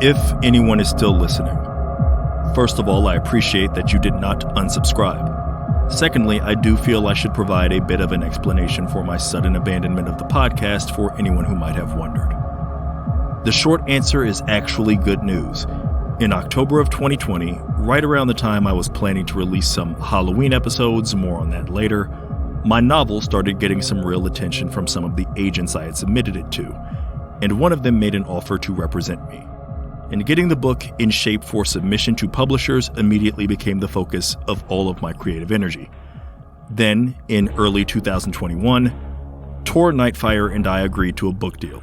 If anyone is still listening, first of all, I appreciate that you did not unsubscribe. Secondly, I do feel I should provide a bit of an explanation for my sudden abandonment of the podcast for anyone who might have wondered. The short answer is actually good news. In October of 2020, right around the time I was planning to release some Halloween episodes, more on that later, my novel started getting some real attention from some of the agents I had submitted it to, and one of them made an offer to represent me. And getting the book in shape for submission to publishers immediately became the focus of all of my creative energy. Then, in early 2021, Tor Nightfire and I agreed to a book deal.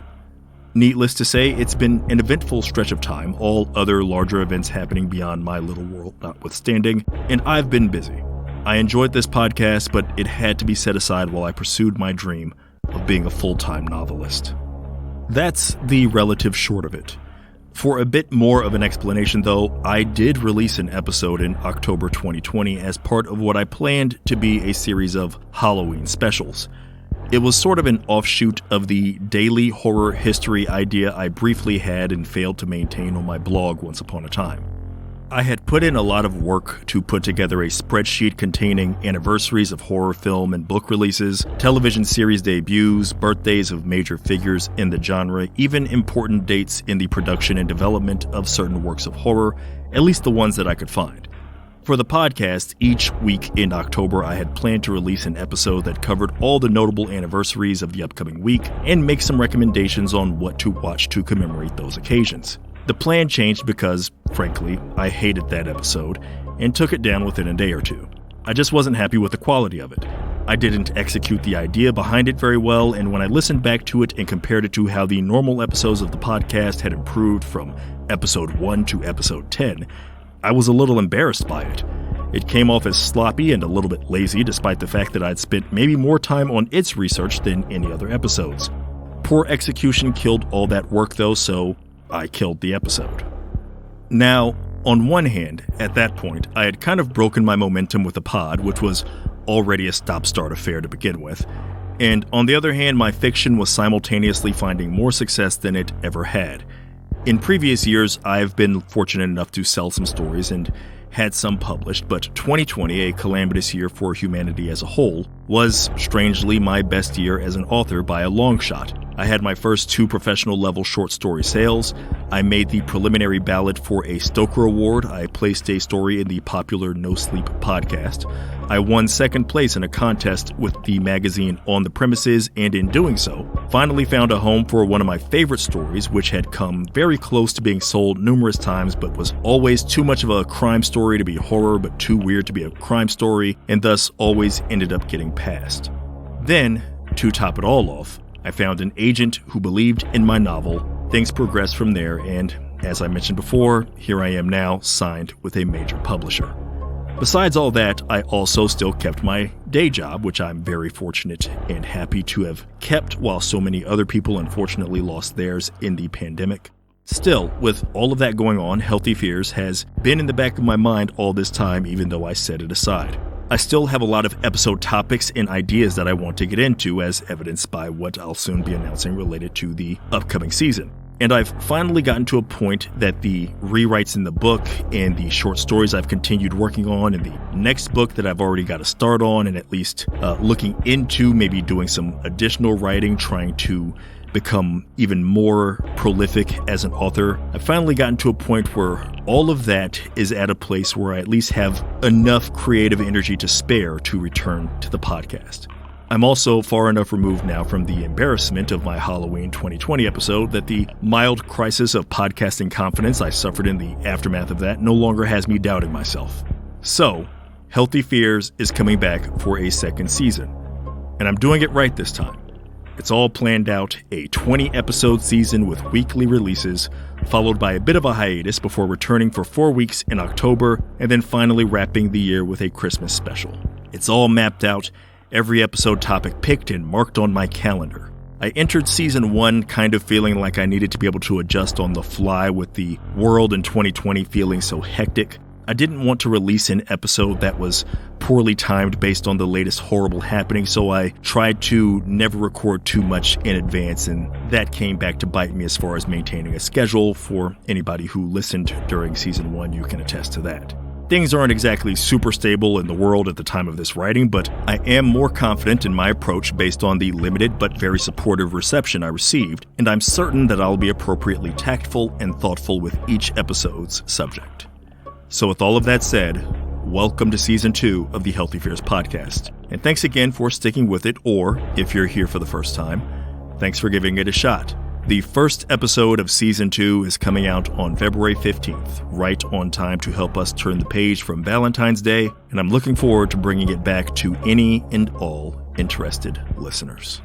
Needless to say, it's been an eventful stretch of time, all other larger events happening beyond my little world notwithstanding, and I've been busy. I enjoyed this podcast, but it had to be set aside while I pursued my dream of being a full-time novelist. That's the relative short of it. For a bit more of an explanation, though, I did release an episode in October 2020 as part of what I planned to be a series of Halloween specials. It was sort of an offshoot of the daily horror history idea I briefly had and failed to maintain on my blog once upon a time. I had put in a lot of work to put together a spreadsheet containing anniversaries of horror film and book releases, television series debuts, birthdays of major figures in the genre, even important dates in the production and development of certain works of horror, at least the ones that I could find. For the podcast, each week in October I had planned to release an episode that covered all the notable anniversaries of the upcoming week and make some recommendations on what to watch to commemorate those occasions. The plan changed because, frankly, I hated that episode and took it down within a day or two. I just wasn't happy with the quality of it. I didn't execute the idea behind it very well, and when I listened back to it and compared it to how the normal episodes of the podcast had improved from episode 1 to episode 10, I was a little embarrassed by it. It came off as sloppy and a little bit lazy, despite the fact that I'd spent maybe more time on its research than any other episodes. Poor execution killed all that work, though, so I killed the episode. Now, on one hand, at that point, I had kind of broken my momentum with the pod, which was already a stop-start affair to begin with, and on the other hand, my fiction was simultaneously finding more success than it ever had. In previous years, I've been fortunate enough to sell some stories and had some published, but 2020, a calamitous year for humanity as a whole, was strangely my best year as an author by a long shot. I had my first 2 professional-level short story sales. I made the preliminary ballot for a Stoker Award. I placed a story in the popular No Sleep podcast. I won second place in a contest with the magazine On the Premises, and in doing so, finally found a home for one of my favorite stories, which had come very close to being sold numerous times, but was always too much of a crime story to be horror, but too weird to be a crime story, and thus always ended up getting passed. Then, to top it all off, I found an agent who believed in my novel. Things progressed from there, and as I mentioned before, here I am now, signed with a major publisher. Besides all that, I also still kept my day job, which I'm very fortunate and happy to have kept while so many other people unfortunately lost theirs in the pandemic. Still, with all of that going on, Healthy Fears has been in the back of my mind all this time, even though I set it aside. I still have a lot of episode topics and ideas that I want to get into, as evidenced by what I'll soon be announcing related to the upcoming season. And I've finally gotten to a point that the rewrites in the book and the short stories I've continued working on and the next book that I've already got to start on and at least looking into maybe doing some additional writing, trying to become even more prolific as an author. I've finally gotten to a point where all of that is at a place where I at least have enough creative energy to spare to return to the podcast. I'm also far enough removed now from the embarrassment of my Halloween 2020 episode that the mild crisis of podcasting confidence I suffered in the aftermath of that no longer has me doubting myself. So, Healthy Fears is coming back for a second season, and I'm doing it right this time. It's all planned out, a 20-episode season with weekly releases, followed by a bit of a hiatus before returning for 4 weeks in October, and then finally wrapping the year with a Christmas special. It's all mapped out, every episode topic picked and marked on my calendar. I entered season 1 kind of feeling like I needed to be able to adjust on the fly with the world in 2020 feeling so hectic. I didn't want to release an episode that was poorly timed based on the latest horrible happening, so I tried to never record too much in advance, and that came back to bite me as far as maintaining a schedule. For anybody who listened during season 1, you can attest to that. Things aren't exactly super stable in the world at the time of this writing, but I am more confident in my approach based on the limited but very supportive reception I received, and I'm certain that I'll be appropriately tactful and thoughtful with each episode's subject. So with all of that said, welcome to Season 2 of the Healthy Fears podcast, and thanks again for sticking with it, or if you're here for the first time, thanks for giving it a shot. The first episode of Season 2 is coming out on February 15th, right on time to help us turn the page from Valentine's Day, and I'm looking forward to bringing it back to any and all interested listeners.